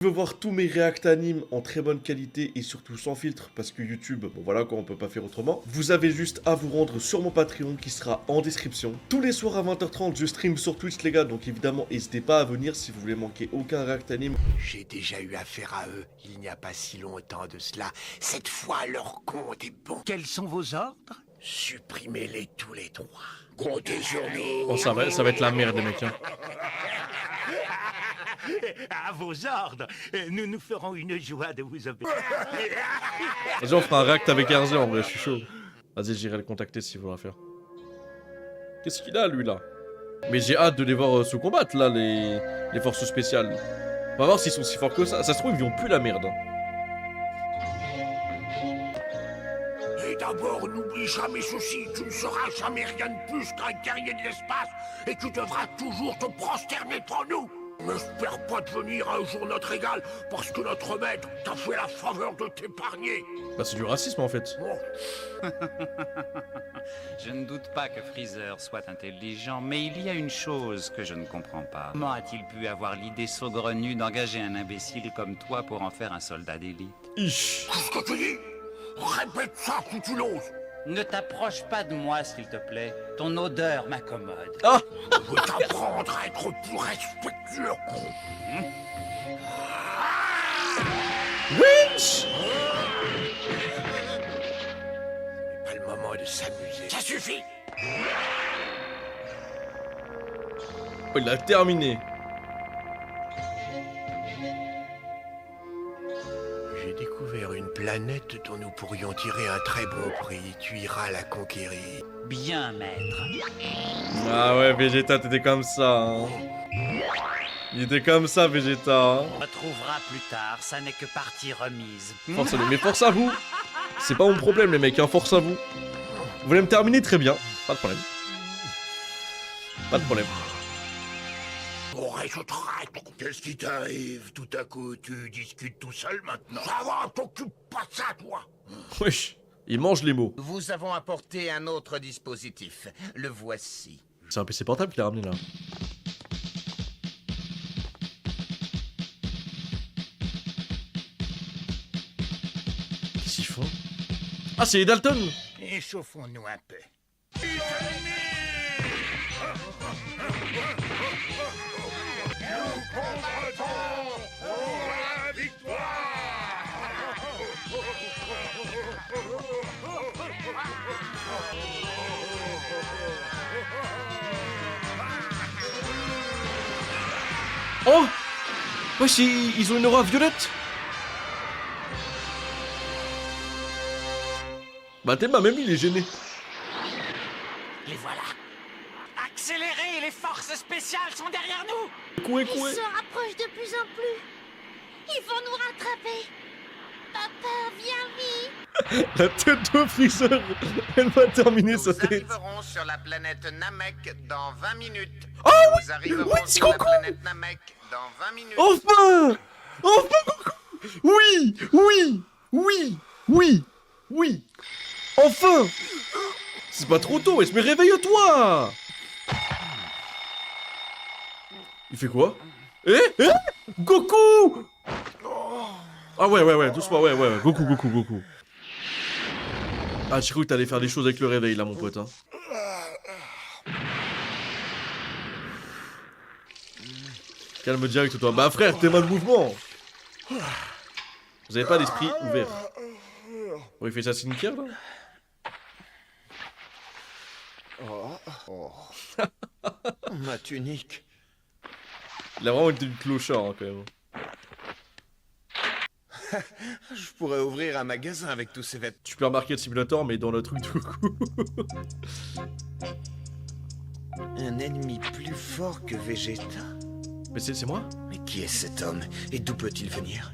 Je veux voir tous mes react animes en très bonne qualité et surtout sans filtre parce que YouTube, bon voilà quoi, on peut pas faire autrement. Vous avez juste à vous rendre sur mon Patreon qui sera en description. Tous les soirs à 20h30, je stream sur Twitch les gars, donc évidemment n'hésitez pas à venir si vous voulez manquer aucun react anime. J'ai déjà eu affaire à eux, il n'y a pas si longtemps de cela. Cette fois, leur compte est bon. Quels sont vos ordres? Supprimez-les tous les trois. Comptez sur nous. Oh ça va être la merde les mecs hein. À vos ordres. Nous nous ferons une joie de vous obéir. Vas-y on fera un react avec RZ en vrai, je suis chaud. Vas-y j'irai le contacter s'il faudra faire. Qu'est-ce qu'il a lui là? Mais j'ai hâte de les voir se combattre là, les forces spéciales. On va voir s'ils sont si forts que ça. Ça se trouve ils vont plus la merde. Et d'abord, n'oublie jamais ceci, tu ne seras jamais rien de plus qu'un guerrier de l'espace, et tu devras toujours te prosterner devant nous. N'espère pas devenir un jour notre égal, parce que notre maître t'a fait la faveur de t'épargner. Bah c'est du racisme en fait. Je ne doute pas que Freezer soit intelligent, mais il y a une chose que je ne comprends pas. Comment a-t-il pu avoir l'idée saugrenue d'engager un imbécile comme toi pour en faire un soldat d'élite? Ich. Qu'est-ce que tu dis? Répète ça si tu l'oses. Ne t'approche pas de moi, s'il te plaît. Ton odeur m'accommode. Ah. Je vais t'apprendre à être plus respectueux. Winch. C'est pas le moment de s'amuser. Ça suffit. Oh, il a terminé. J'ai découvert une planète dont nous pourrions tirer un très bon prix. Tu iras la conquérir. Bien, maître. Ah ouais, Vegeta, t'étais comme ça. Hein. Il était comme ça, Vegeta. Hein. On retrouvera plus tard, ça n'est que partie remise. Force à lui. Mais force à vous. C'est pas mon problème, les mecs. Hein. Force à vous. Vous voulez me terminer très bien. Pas de problème. Pas de problème. Aurais-je traître? Qu'est-ce qui t'arrive? Tout à coup, tu discutes tout seul maintenant? Ça va, t'occupe pas de ça, toi! Wesh. Il mange les mots. Vous avons apporté un autre dispositif. Le voici. C'est un PC portable qu'il a ramené là. Qu'est-ce qu'ils font? Ah, c'est les Dalton! Échauffons-nous un peu. Oh! Wesh, ils ont une aura violette! Bah Thelma, même lui, il est gêné. Les voilà. Accélérez, les forces spéciales sont derrière nous. Coué, Ils coué. se rapprochent de plus en plus. Ils vont nous rattraper. Papa, viens vite. La tête de Freezer! Elle va terminer sa Nous tête. arriverons sur la planète Namek dans 20 minutes. Oh oui! Nous arriverons Oui, sur la Goku! planète Namek dans 20 minutes. Enfin! Enfin, Goku! Oui! Oui! Oui! Oui! Oui! Enfin! C'est pas trop tôt, wesh, mais réveille-toi! Il fait quoi? Eh? Goku! Ah ouais, doucement, ouais, Goku. Ah, j'ai cru que t'allais faire des choses avec le réveil, là, mon pote, hein. Calme direct, toi. Bah, frère, t'es mal de mouvement. Vous avez pas l'esprit ouvert. Oh, il fait ça cimetière, là? Ma tunique. Il a vraiment été du clochard, hein, quand même. Je pourrais ouvrir un magasin avec tous ces vêtements. Supermarket Simulator, mais dans le truc de Goku. Un ennemi plus fort que Vegeta. Mais c'est moi? Mais qui est cet homme et d'où peut-il venir?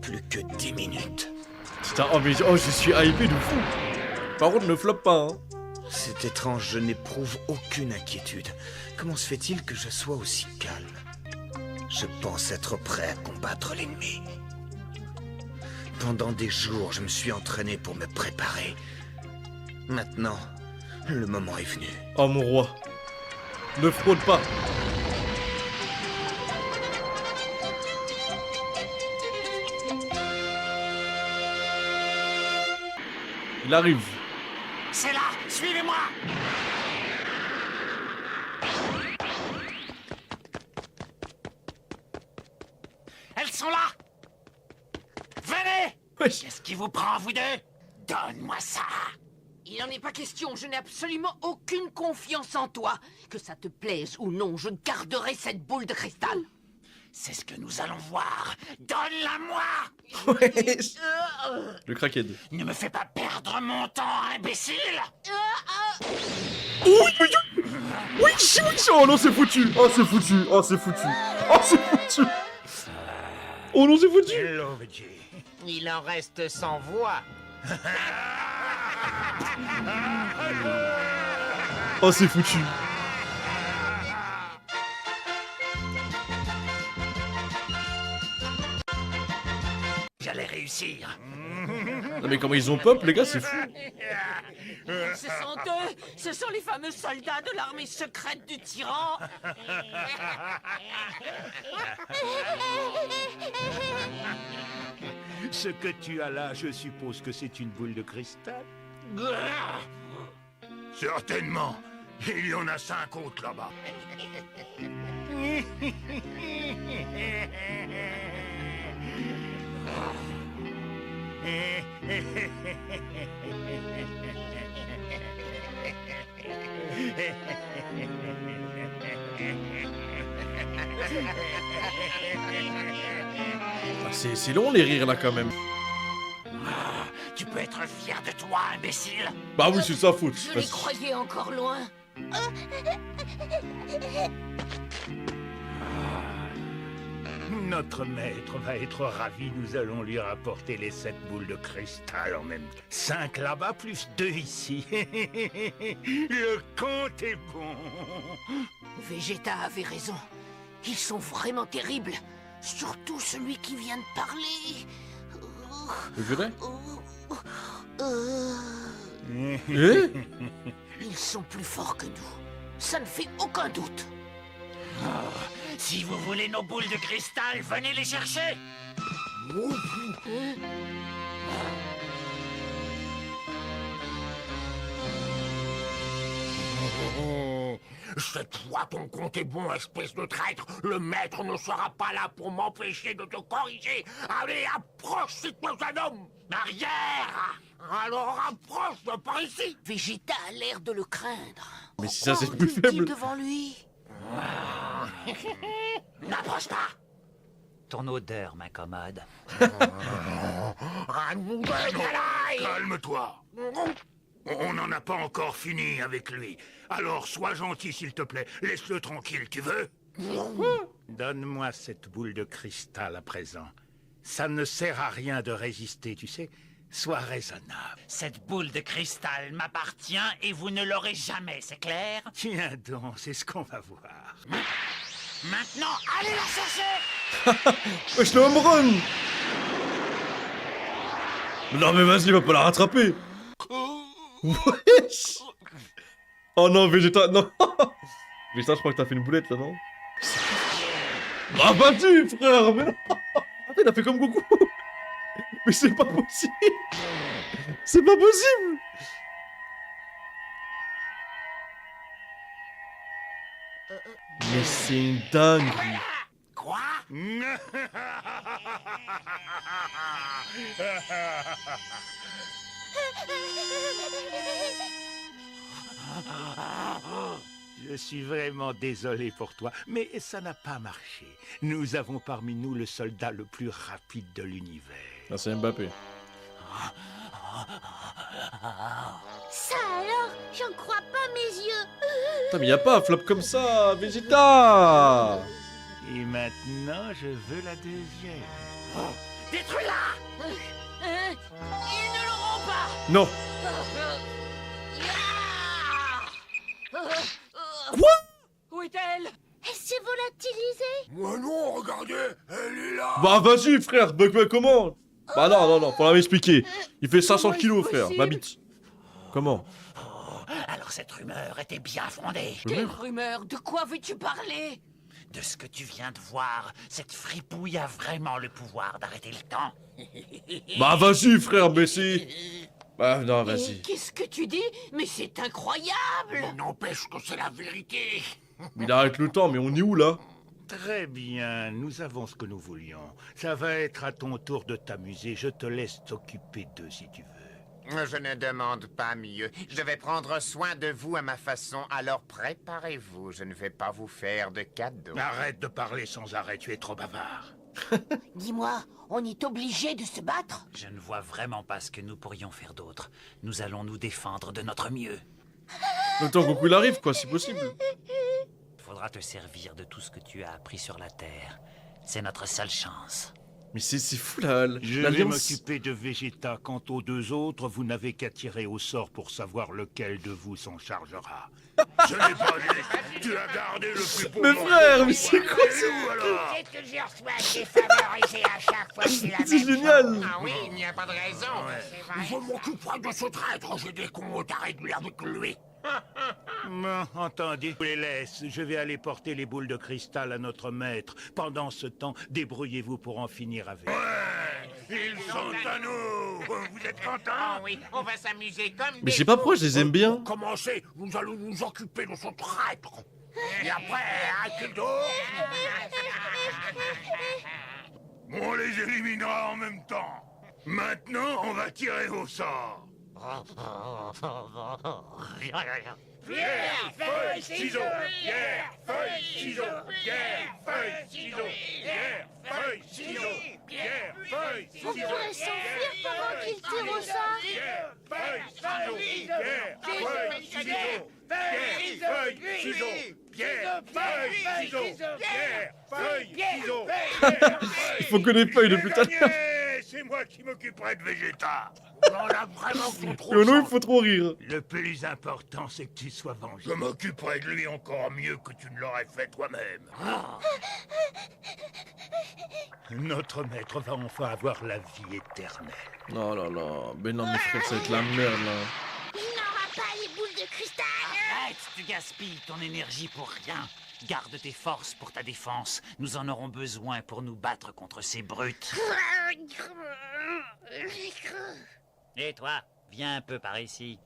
Plus que 10 minutes. Putain, oh, mais oh, je suis hypé de fou. Par contre, ne floppe pas, hein. C'est étrange, je n'éprouve aucune inquiétude. Comment se fait-il que je sois aussi calme? Je pense être prêt à combattre l'ennemi. Pendant des jours, je me suis entraîné pour me préparer. Maintenant, le moment est venu. Oh, mon roi. Ne fraude pas. Il arrive. C'est là, suivez-moi. Elles sont là. Venez. Wesh. Qu'est-ce qui vous prend, vous deux? Donne-moi ça. Il n'en est pas question, je n'ai absolument aucune confiance en toi. Que ça te plaise ou non, je garderai cette boule de cristal. C'est ce que nous allons voir. Donne-la-moi. Wesh. Le crackhead. Ne me fais pas perdre mon temps, imbécile. Oui, oui, oui. Oui, oh non, c'est foutu. Oh, c'est foutu. Oh, c'est foutu. Oh, c'est foutu. Oh non, c'est foutu. Il en reste sans voix. Oh, c'est foutu. J'allais réussir. Non, mais comment ils ont pop, les gars, c'est fou. Ce sont eux, ce sont les fameux soldats de l'armée secrète du tyran. Ce que tu as là, je suppose que c'est une boule de cristal. Certainement. Il y en a 5 autres là-bas. Ah, c'est long les rires là quand même. Tu peux être fier de toi, imbécile. Bah oui, c'est sa faute. Je les croyais encore loin. Notre maître va être ravi, nous allons lui rapporter les 7 boules de cristal en même temps. 5 là-bas, plus 2 ici. Le compte est bon. Vegeta avait raison. Ils sont vraiment terribles. Surtout celui qui vient de parler. Le violet Ils sont plus forts que nous. Ça ne fait aucun doute. Si vous voulez nos boules de cristal, venez les chercher. Cette fois, ton compte est bon, espèce de traître. Le maître ne sera pas là pour m'empêcher de te corriger. Allez, approche, c'est toi un homme. Arrière. Alors approche de par ici. Vegeta a l'air de le craindre. Mais si ça, c'est Encore plus dit-il faible. devant lui. N'approche pas. Ton odeur m'incommode. Un nouvel canaille. Calme-toi. On n'en a pas encore fini avec lui. Alors sois gentil, s'il te plaît. Laisse-le tranquille, tu veux? Donne-moi cette boule de cristal à présent. Ça ne sert à rien de résister, tu sais. Sois raisonnable. Cette boule de cristal m'appartient et vous ne l'aurez jamais, c'est clair? Tiens donc, c'est ce qu'on va voir. Maintenant, allez la chercher. Wesh, le home run. Non mais vas-y, il va pas la rattraper. Wesh. Oh non, Vegeta, non. Vegeta, je crois que t'as fait une boulette là, non? Ah vas-y, frère, mais non. Attends, il a fait comme Goku. Mais c'est pas possible. C'est pas possible. Mais c'est une dinguerie. Quoi? Je suis vraiment désolé pour toi, mais ça n'a pas marché. Nous avons parmi nous le soldat le plus rapide de l'univers. Ah, c'est Mbappé. Ça alors, j'en crois pas mes yeux. Putain, mais y a pas un flop comme ça, Vegeta. Et maintenant, je veux la deuxième. Détruis-la. Ils ne l'auront pas. Non. Quoi? Où est-elle? Elle s'est volatilisée. Moi non, regardez, elle est là. Bah vas-y, frère, bah comment? Bah non, faut la m'expliquer. Il fait 500 Comment kilos, est-ce frère, possible? ma bite. Comment? alors cette rumeur était bien fondée. Quelle rumeur? De quoi veux-tu parler? De ce que tu viens de voir, cette fripouille a vraiment le pouvoir d'arrêter le temps. Bah vas-y frère, Messi. Bah non, Mais vas-y. qu'est-ce que tu dis? Mais c'est incroyable! N'empêche que c'est la vérité. Il arrête le temps, mais on est où là? Très bien, nous avons ce que nous voulions. Ça va être à ton tour de t'amuser. Je te laisse t'occuper d'eux si tu veux. Je ne demande pas mieux. Je vais prendre soin de vous à ma façon, alors préparez-vous. Je ne vais pas vous faire de cadeaux. Arrête de parler sans arrêt, tu es trop bavard. Dis-moi, on est obligé de se battre? Je ne vois vraiment pas ce que nous pourrions faire d'autre. Nous allons nous défendre de notre mieux. Le temps Goku il arrive, quoi, si possible. Il faudra te servir de tout ce que tu as appris sur la Terre. C'est notre seule chance. Mais c'est fou Je vais l'alliance. m'occuper de Vegeta. Quant aux deux autres, vous n'avez qu'à tirer au sort pour savoir lequel de vous s'en chargera. Ce n'est pas juste. Tu as gardé le plus beau. Mais frère, mais c'est quoi ça? alors? C'est que je reçois défavorisé à chaque fois que c'est la C'est génial. Ah oui, il n'y a pas de raison. C'est vrai. Je m'occuperai de ce traître. J'ai des comptes à régler avec lui. Bon, entendu, je les laisse. Je vais aller porter les boules de cristal à notre maître. Pendant ce temps, débrouillez-vous pour en finir avec. Ils sont à nous. Vous êtes contents? Ah oui, on va s'amuser comme Mais des je sais pas pourquoi je les aime bien. Pour commencer, nous allons nous occuper de ce traître. Et après, Aikido. On les éliminera en même temps. Maintenant, on va tirer au sort. Pierre, feuille, ciseaux. Pierre, feuille, ciseaux. Pierre, feuille, ciseaux. Pierre, feuille, ciseaux. Pierre, feuille, ciseaux. On pourrait s'enfuir pendant qu'il tire au sort. Pierre, feuille, ciseaux. Pierre, feuille, ciseaux. Pierre, feuille, ciseaux. Pierre, feuille, ciseaux. Pierre, feuille, ciseaux. Il faut que les feuilles depuis tout à l'heure. C'est moi qui m'occuperai de Vegeta. On a vraiment plus trop Et non, il de faut trop rire. Le plus important, c'est que tu sois vengé. Je m'occuperai de lui encore mieux que tu ne l'aurais fait toi-même. Notre maître va enfin avoir la vie éternelle. Oh là là. Mais non, mais frère, ça va être la merde là. Il n'aura pas les boules de cristal. Arrête, tu gaspilles ton énergie pour rien. Garde tes forces pour ta défense. Nous en aurons besoin pour nous battre contre ces brutes. Et toi, viens un peu par ici.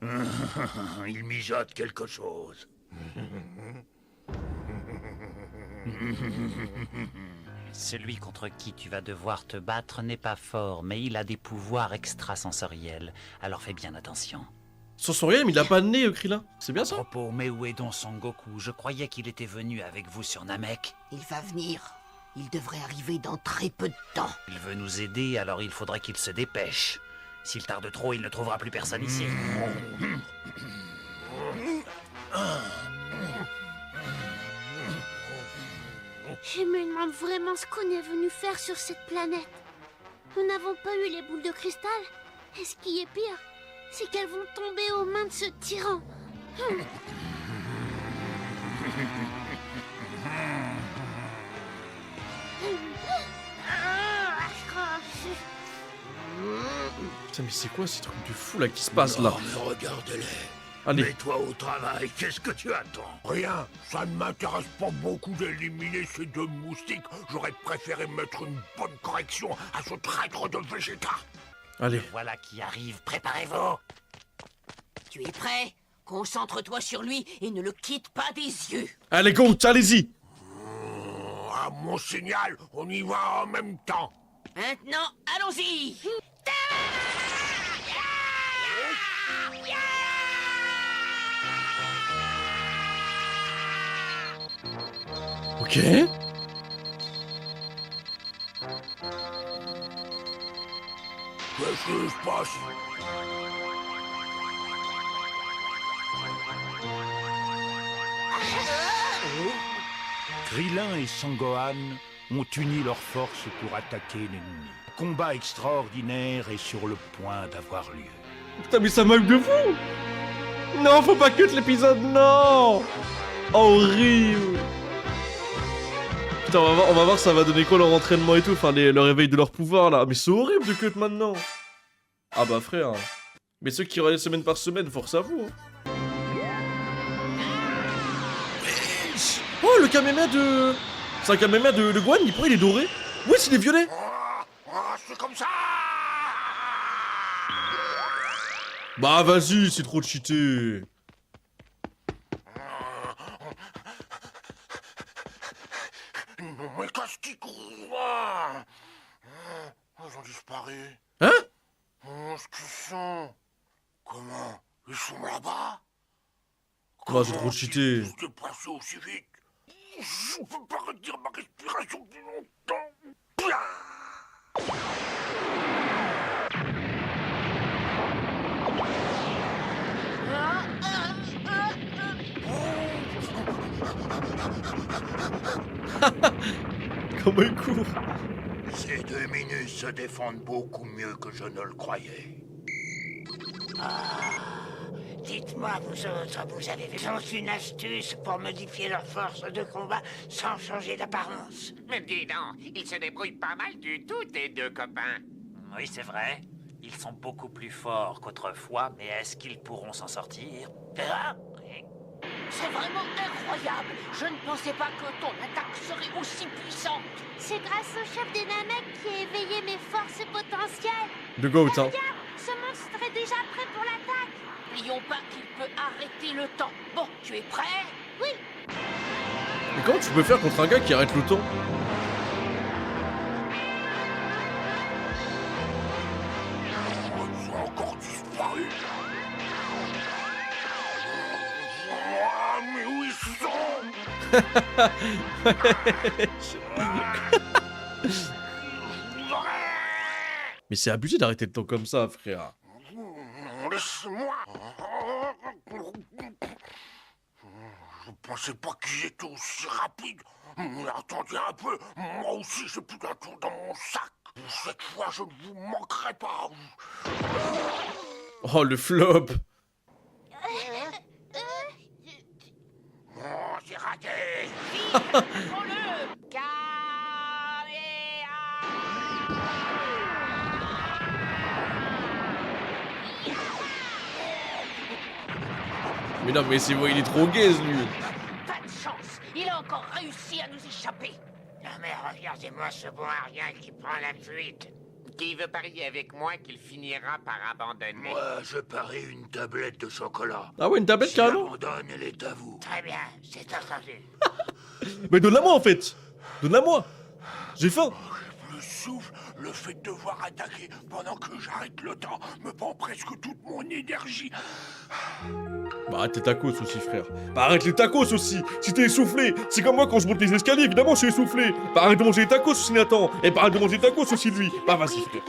Il mijote quelque chose. Celui contre qui tu vas devoir te battre n'est pas fort, mais il a des pouvoirs extrasensoriels. Alors fais bien attention. Sensoriel, mais il a pas de nez, Krillin. C'est bien À ça? propos, mais où est donc Son Goku? Je croyais qu'il était venu avec vous sur Namek. Il va venir. Il devrait arriver dans très peu de temps. Il veut nous aider, alors il faudrait qu'il se dépêche. S'il tarde trop, il ne trouvera plus personne ici. Je me demande vraiment ce qu'on est venu faire sur cette planète. Nous n'avons pas eu les boules de cristal. Et ce qui est pire, c'est qu'elles vont tomber aux mains de ce tyran. Putain, mais c'est quoi ces trucs de fou là qui se passent là? Oh, mais regardez-les. Allez. Mets-toi au travail. Qu'est-ce que tu attends? Rien, ça ne m'intéresse pas beaucoup d'éliminer ces deux moustiques. J'aurais préféré mettre une bonne correction à ce traître de Vegeta. Allez. Voilà qui arrive, préparez-vous. Tu es prêt? Concentre-toi sur lui et ne le quitte pas des yeux. Allez, go, allez-y. À mon signal, on y va en même temps. Maintenant, allons-y! Ok. Qu'est-ce qui se passe? Krillin et Sangohan ont uni leurs forces pour attaquer l'ennemi. Combat extraordinaire est sur le point d'avoir lieu. Putain, mais ça manque de fou. Non, faut pas cut l'épisode, non. Horrible. Putain, on va voir ça va donner quoi leur entraînement et tout, enfin le réveil de leur pouvoir là. Mais c'est horrible de cut maintenant. Ah bah frère. Mais ceux qui regardent semaine par semaine, force à vous. Hein. Oh, le Kamehameha de... C'est un Kamehameha de Gohan, pourquoi il est doré? Oui, il est violet. C'est comme ça. Bah vas-y, c'est trop cheaté. Non, mais qu'est-ce qu'ils croient? Ils ont disparu. Hein? Est-ce qu'ils sont? Comment? Ils sont là-bas? Bah c'est trop cheaté. Ils se déplacer aussi vite? Je ne peux pas retenir ma respiration plus longtemps. Comment il court? Ces 2 minutes se défendent beaucoup mieux que je ne le croyais. Dites-moi, vous autres, vous avez une astuce pour modifier leur force de combat sans changer d'apparence? Mais dis donc, ils se débrouillent pas mal du tout, tes 2 copains. Oui, c'est vrai. Ils sont beaucoup plus forts qu'autrefois, mais est-ce qu'ils pourront s'en sortir? C'est vraiment incroyable. Je ne pensais pas que ton attaque serait aussi puissante. C'est grâce au chef des Namek qui a éveillé mes forces potentielles. De Goat, hein. Regarde, ce monstre est déjà prêt pour l'attaque. N'oublions pas qu'il peut arrêter le temps. Bon, tu es prêt? Oui. Mais comment tu peux faire contre un gars qui arrête le temps? Ils ont encore disparu. Mais où ils sont? Mais c'est abusé d'arrêter le temps comme ça, frère. Laisse-moi. Je pensais pas qu'ils étaient aussi rapides. Mais attendez un peu, moi aussi j'ai plus d'un tour dans mon sac. Cette fois je ne vous manquerai pas. Oh, le flop. Oh, j'ai raté. Prends-le. Mais non, mais c'est vrai, il est trop gaze, lui. Pas de chance. Il a encore réussi à nous échapper. Non mais regardez-moi ce bon Arien qui prend la fuite. Qui veut parier avec moi qu'il finira par abandonner? Moi, je parie une tablette de chocolat. Ah ouais, une tablette, Si carrément. abandonne, elle est à vous. Très bien, c'est entendu. Mais donne-la moi, en fait. Donne-la moi. J'ai faim. Le souffle, le fait de devoir attaquer pendant que j'arrête le temps me prend presque toute mon énergie. Bah arrête les tacos aussi, frère. Bah arrête les tacos aussi. Si t'es essoufflé, c'est comme moi quand je monte les escaliers, évidemment je suis essoufflé. Bah arrête de manger les tacos aussi, Nathan. Et bah arrête de manger les tacos aussi, lui. Bah vas-y, frère.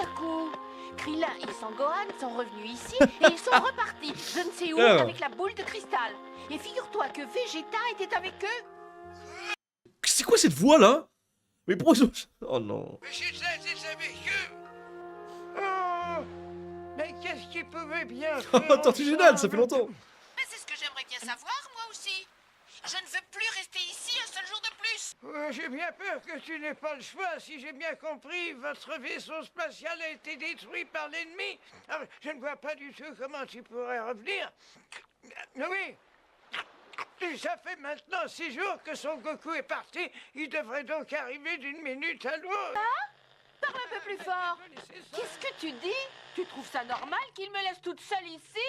Krillin et Sangohan sont revenus ici et ils sont repartis, je ne sais où, Ah. avec la boule de cristal. Et figure-toi que Vegeta était avec eux. C'est quoi cette voix là? Mais pourquoi ils ont... Oh non. Mais c'est ça, c'est avec eux. Oh, mais qu'est-ce qu'ils pouvaient bien faire? Attends, c'est génial, ça fait longtemps. Mais c'est ce que j'aimerais bien savoir, moi aussi. Je ne veux plus rester ici un seul jour de plus. Ouais, j'ai bien peur que tu n'aies pas le choix. Si j'ai bien compris, votre vaisseau spatial a été détruit par l'ennemi. Alors, je ne vois pas du tout comment tu pourrais revenir. Oui. Ça fait maintenant 6 jours que Son Goku est parti. Il devrait donc arriver d'une minute à l'autre. Parle un peu plus fort. Qu'est-ce que tu dis? Tu trouves ça normal qu'il me laisse toute seule ici?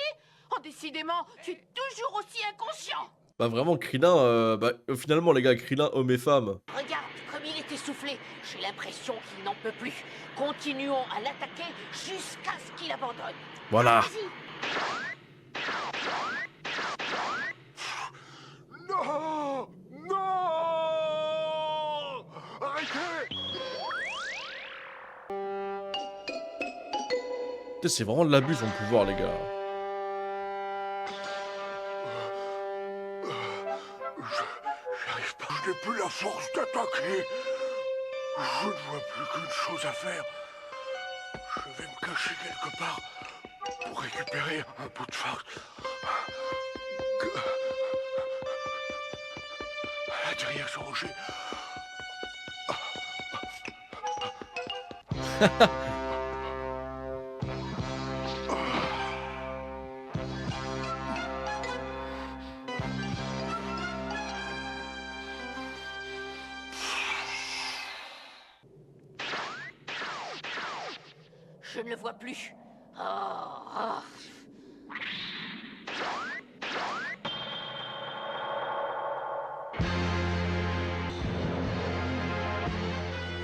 Oh, décidément, tu es toujours aussi inconscient. Bah vraiment, Krillin, finalement les gars, Krillin, homme et femme. Regarde comme il est essoufflé. J'ai l'impression qu'il n'en peut plus. Continuons à l'attaquer jusqu'à ce qu'il abandonne. Voilà. Non! Non! Arrêtez! Putain, c'est vraiment de l'abus son pouvoir, les gars. J'arrive pas. Je n'ai plus la force d'attaquer. Je ne vois plus qu'une chose à faire. Je vais me cacher quelque part pour récupérer un bout de force. Là, derrière ce rocher. je ne le vois plus. Oh.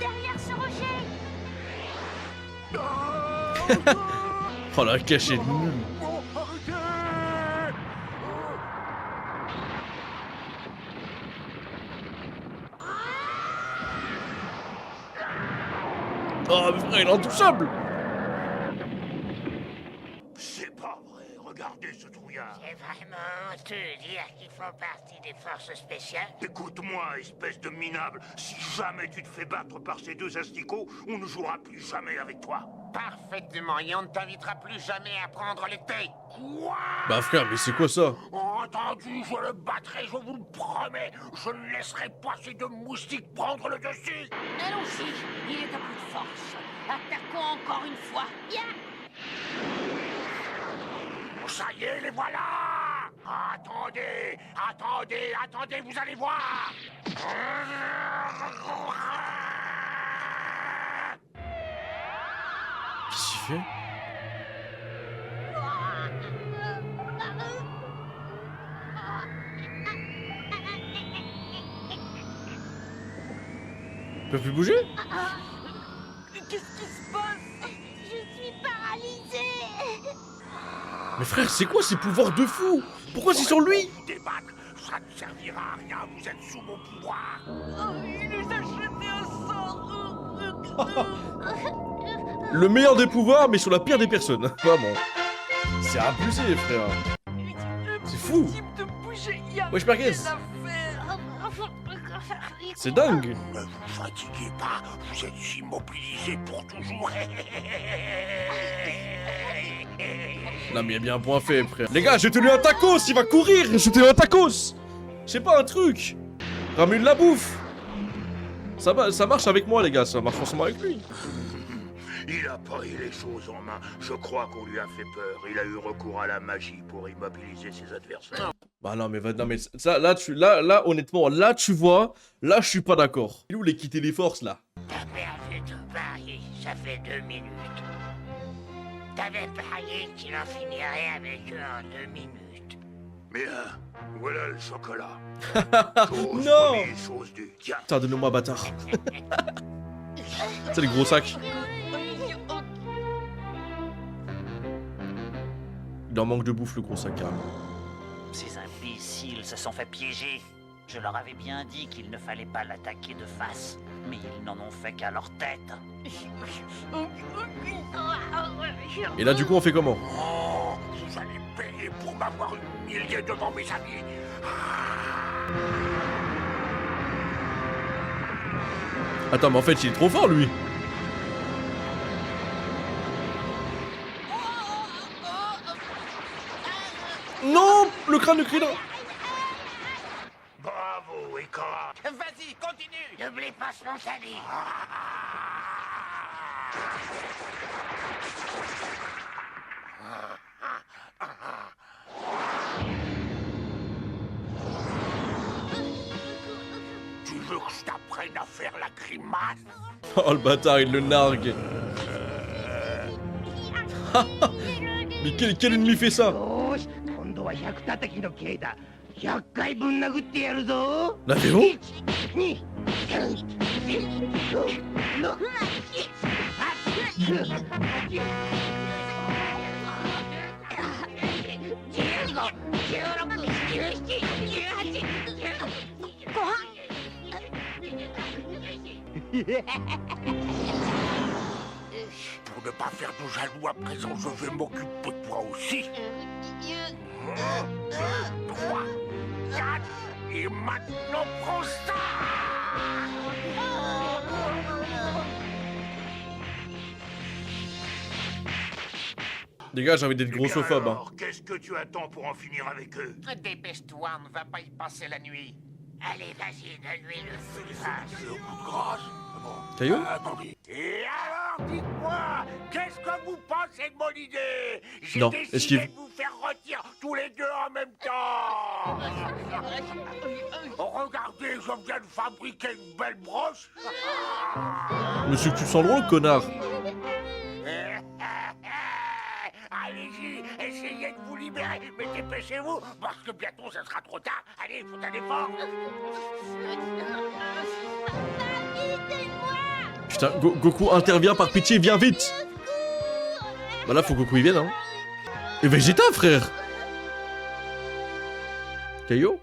Derrière ce rocher. Oh la cachette nulle. Oh mais frère, il est intouchable. C'est pas vrai, regardez ce trouillard. C'est vraiment honteux de dire qu'ils font partie des forces spéciales. Écoute-moi, espèce de minable, si jamais tu te fais battre par ces deux asticots, on ne jouera plus jamais avec toi. Parfaitement, et on ne t'invitera plus jamais à prendre le thé. Quoi? Bah frère, mais c'est quoi ça? Entendu, je le battrai, je vous le promets. Je ne laisserai pas ces deux moustiques prendre le dessus. Allons-y, il est à bout de force. Attaquons encore une fois. Bien. Ça y est, les voilà. Attendez, attendez, vous allez voir. Qu'est-ce qu'il fait? Il peut plus bouger? Qu'est-ce qui se passe? Je suis paralysée. Mais frère, c'est quoi ces pouvoirs de fou? Pourquoi c'est sur lui? Vous débattre, ça ne servira à rien, vous êtes sous mon pouvoir. Il nous a jeté un sort. Le meilleur des pouvoirs, mais sur la pire des personnes. Vraiment. C'est abusé, frère. C'est fou. Wesh, Perkins. C'est dingue. Ne vous fatiguez pas, vous êtes immobilisé pour toujours. Non mais il y a bien un point faible, frère. Les gars, j'ai tenu un tacos, il va courir. J'ai tenu un tacos. Je sais pas, un truc. Ramène la bouffe. Ça marche avec moi, les gars, ça marche forcément avec lui. Il a pris les choses en main. Je crois qu'on lui a fait peur. Il a eu recours à la magie pour immobiliser ses adversaires. Bah non mais ça là honnêtement là tu vois, là je suis pas d'accord. Il est où les quitter les forces là? T'as perdu ton pari, ça fait 2 minutes. T'avais parié qu'il en finirait avec eux en 2 minutes. Mais voilà le chocolat. Non. Chose du... Tiens. Putain, donne-moi bâtard. C'est les gros sacs. Il en manque de bouffe le gros sac carrément. Ces imbéciles se sont fait piéger. Je leur avais bien dit qu'il ne fallait pas l'attaquer de face, mais ils n'en ont fait qu'à leur tête. Et là du coup on fait comment? Oh, vous allez payer pour m'avoir humilié devant mes amis. Attends mais en fait il est trop fort lui. Non, le crâne de Krillin. Bravo, Eka. Vas-y, continue. N'oublie pas mon salut. Tu veux que je t'apprenne à faire la grimace? Oh le bâtard, il le nargue. Mais quel ennemi fait ça? L'avez-vous? Pour ne pas faire de jaloux à présent, je vais m'occuper de toi aussi. 1, 2, 3, 4, et maintenant prends ça! Les gars, j'ai envie d'être grossophobe. Hein. Alors, qu'est-ce que tu attends pour en finir avec eux? Dépêche-toi, on ne va pas y passer la nuit. Allez, vas-y, donne-lui le feu de face. Le coup de grâce. Caillou? Attendez. Et alors, dites-moi, qu'est-ce que vous pensez de mon idée? J'ai Non, décidé esquive. de vous faire retirer tous les deux en même temps. Regardez, je viens de fabriquer une belle broche. Monsieur, tu sens drôle, connard. essayer de vous libérer. Mais dépêchez-vous, parce que bientôt ça sera trop tard. Allez, faut un effort. Putain, Goku intervient par pitié, viens vite. Bah là, faut que Goku y vienne, hein. Et Vegeta, frère. Kaio?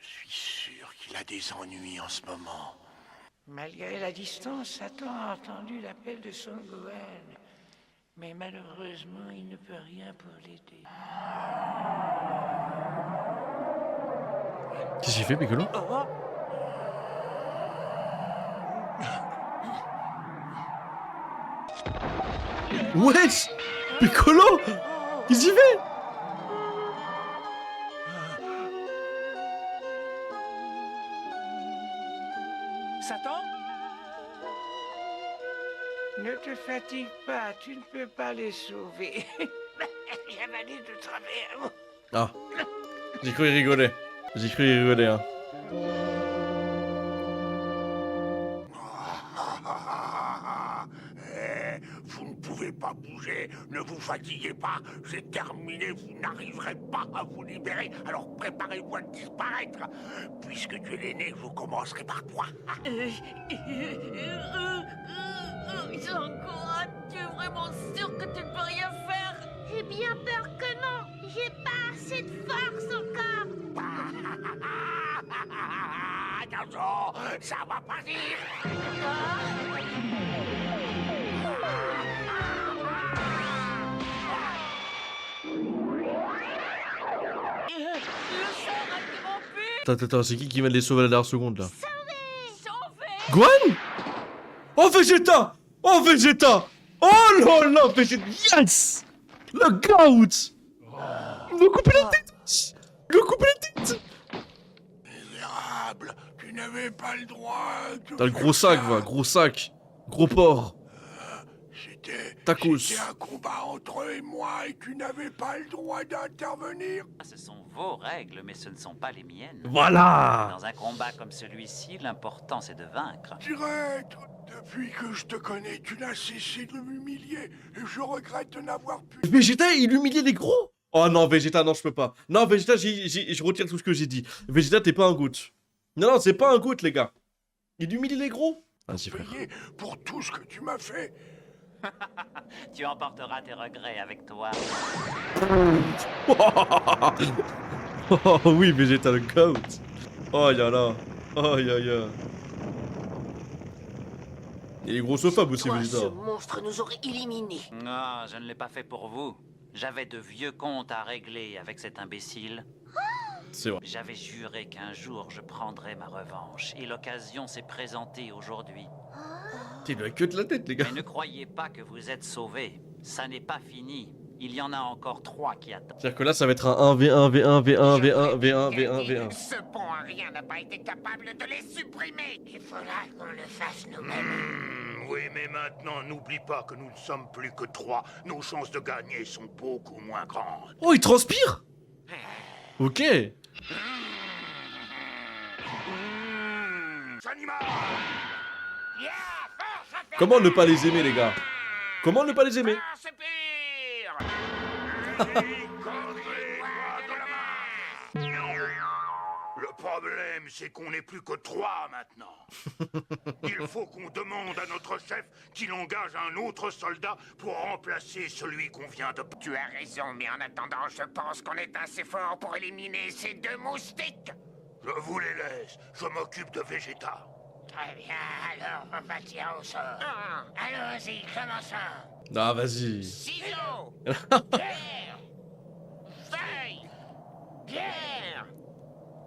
Je suis sûr qu'il a des ennuis en ce moment. Malgré la distance, Satan a entendu l'appel de Son Gohan. Mais malheureusement, il ne peut rien pour l'aider. Qu'est-ce qu'il fait, Piccolo? Wesh! Piccolo! Qu'est-ce qu'il fait? Satan? Ne te fatigue pas, tu ne peux pas les sauver. J'avais de travers. Ah. J'ai cru y rigoler. J'ai cru y rigoler, hein. Vous ne pouvez pas bouger, ne vous fatiguez pas, j'ai terminé, vous n'arriverez pas à vous libérer, alors préparez-vous à disparaître. Puisque tu es l'aîné, je commencerai par toi. Sangohan, tu es vraiment sûr que tu ne peux rien faire? J'ai bien peur que non. J'ai pas assez de force encore. Attention, ça va partir. Attends, c'est qui vient de les sauver à la dernière seconde, là? Gohan? Oh, Vegeta! Oh, Vegeta! Oh là là, Vegeta! Yes! Le gout! Il m'a coupé la tête! Il m'a coupé la tête! Misérable, tu n'avais pas le droit de... T'as le gros sac, va, gros sac. Gros porc. Tacos. C'était un combat entre eux et moi et tu n'avais pas le droit d'intervenir. Ce sont vos règles, mais ce ne sont pas les miennes. Voilà! Dans un combat comme celui-ci, l'important c'est de vaincre. Direct, depuis que je te connais, tu n'as cessé de m'humilier et je regrette de n'avoir pu... Vegeta, il humiliait les gros? Oh non, Vegeta, non, je peux pas. Non, Vegeta, je retire tout ce que j'ai dit. Vegeta, t'es pas un goût. Non, c'est pas un goût, les gars. Il humilie les gros? Vas-y, frère. Pour tout ce que tu m'as fait. Tu emporteras tes regrets avec toi. Oh oui, Vegeta, le goat. Oh ya là. Oh ya ya. Il est grossophobe aussi, Toi, Vegeta. ce monstre nous aurait éliminés. Non, je ne l'ai pas fait pour vous. J'avais de vieux comptes à régler avec cet imbécile. C'est vrai. J'avais juré qu'un jour je prendrais ma revanche, et l'occasion s'est présentée aujourd'hui. T'es la queue de la tête, les gars. Mais ne croyez pas que vous êtes sauvés. Ça n'est pas fini. Il y en a encore 3 qui attendent. C'est-à-dire que là, ça va être un 1v1, V1, V1, V1, V1, V1, V1. Ce pont à rien n'a pas été capable de les supprimer. Il faudra qu'on le fasse nous-mêmes. Oui, mais maintenant, n'oublie pas que nous ne sommes plus que 3. Nos chances de gagner sont beaucoup moins grandes. Oh, il transpire? Ok. Comment ne pas les aimer, les gars? Comment ne pas les aimer? Le problème, c'est qu'on n'est plus que 3 maintenant. Il faut qu'on demande à notre chef qu'il engage un autre soldat pour remplacer celui qu'on vient de... Tu as raison, mais en attendant, je pense qu'on est assez fort pour éliminer ces 2 moustiques. Je vous les laisse. Je m'occupe de Vegeta. Très bien, alors on va tirer au sort. Allons-y, commençons. Ah, vas-y. Ciseaux, pierre, feuille, pierre.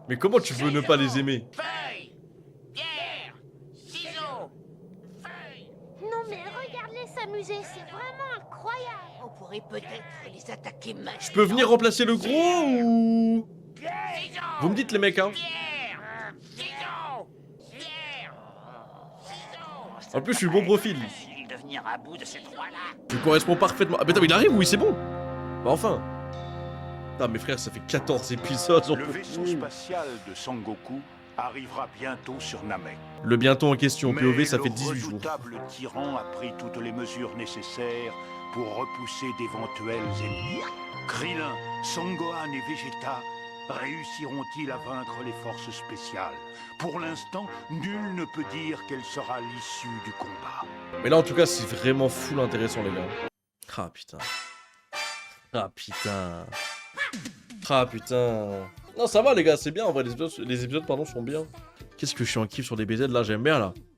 Mais comment tu veux ne pas les aimer? Feuille, pierre, ciseaux, feuille. Non mais regarde-les s'amuser, c'est vraiment incroyable. On pourrait peut-être les attaquer maintenant. Je peux venir remplacer le gros ou... Vous me dites, les mecs, hein. En plus, je suis le bon profil. De venir à bout de ces 3-là. Je correspond parfaitement. Ah, mais attends, il arrive, oui, c'est bon. Bah, enfin. Non, mes frères, ça fait 14 épisodes. Le vaisseau spatial de Sangoku arrivera bientôt sur Namek. Le bientôt en question, Mais POV, ça fait 18 jours. Le redoutable tyran a pris toutes les mesures nécessaires pour repousser d'éventuels ennemis. Krillin, Son Gohan et Vegeta réussiront-ils à vaincre les forces spéciales? Pour l'instant, nul ne peut dire quelle sera l'issue du combat. Mais là, en tout cas, c'est vraiment full intéressant, les gars. Ah, putain. Ah, putain. Ah, putain. Non, ça va, les gars, c'est bien. En vrai, les épisodes pardon, sont bien. Qu'est-ce que je suis en kiff sur DBZ, là, j'aime bien, là.